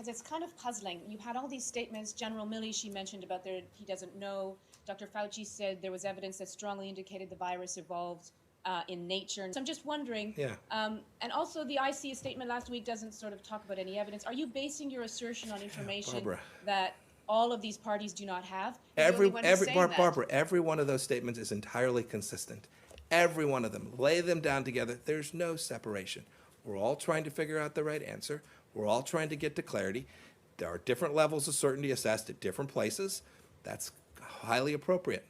because it's kind of puzzling. You had all these statements. General Milley, she mentioned about he doesn't know. Dr. Fauci said there was evidence that strongly indicated the virus evolved in nature. So I'm just wondering, and also the IC's statement last week doesn't sort of talk about any evidence. Are you basing your assertion on information Barbara, that all of these parties do not have? Barbara, every one of those statements is entirely consistent. Every one of them. Lay them down together. There's no separation. We're all trying to figure out the right answer. We're all trying to get to clarity. There are different levels of certainty assessed at different places. That's highly appropriate.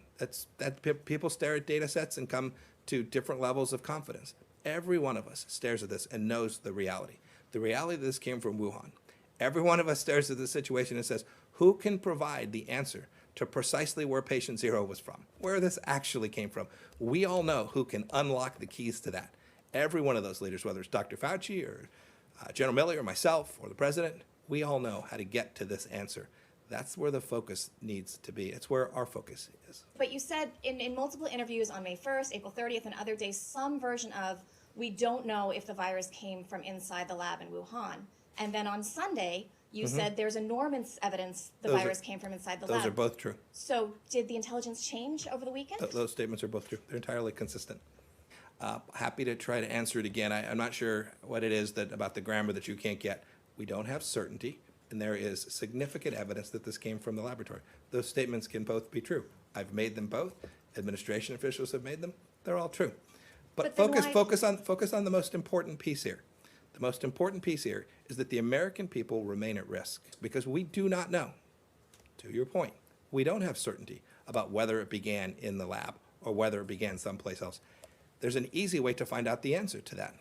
People stare at data sets and come to different levels of confidence. Every one of us stares at this and knows the reality. The reality that this came from Wuhan. Every one of us stares at this situation and says, who can provide the answer to precisely where patient zero was from, where this actually came from? We all know who can unlock the keys to that. Every one of those leaders, whether it's Dr. Fauci or General Milley or myself or the president, we all know how to get to this answer. That's where the focus needs to be. It's where our focus is. But you said in multiple interviews on May 1st, April 30th, and other days, some version of, we don't know if the virus came from inside the lab in Wuhan. And then on Sunday, you said there's enormous evidence the virus came from inside the lab. Those are both true. So did the intelligence change over the weekend? Those statements are both true. They're entirely consistent. Happy to try to answer it again. I'm not sure what it is about the grammar that you can't get. We don't have certainty, and there is significant evidence that this came from the laboratory. Those statements can both be true. I've made them both. Administration officials have made them. They're all true. But focus on the most important piece here. The most important piece here is that the American people remain at risk because we do not know. To your point, we don't have certainty about whether it began in the lab or whether it began someplace else. There's an easy way to find out the answer to that.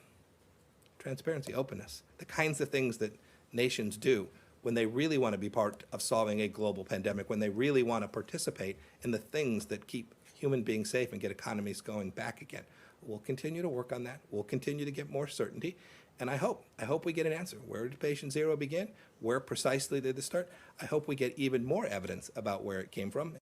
Transparency, openness, the kinds of things that nations do when they really want to be part of solving a global pandemic, when they really want to participate in the things that keep human beings safe and get economies going back again. We'll continue to work on that. We'll continue to get more certainty. And I hope we get an answer. Where did patient zero begin? Where precisely did this start? I hope we get even more evidence about where it came from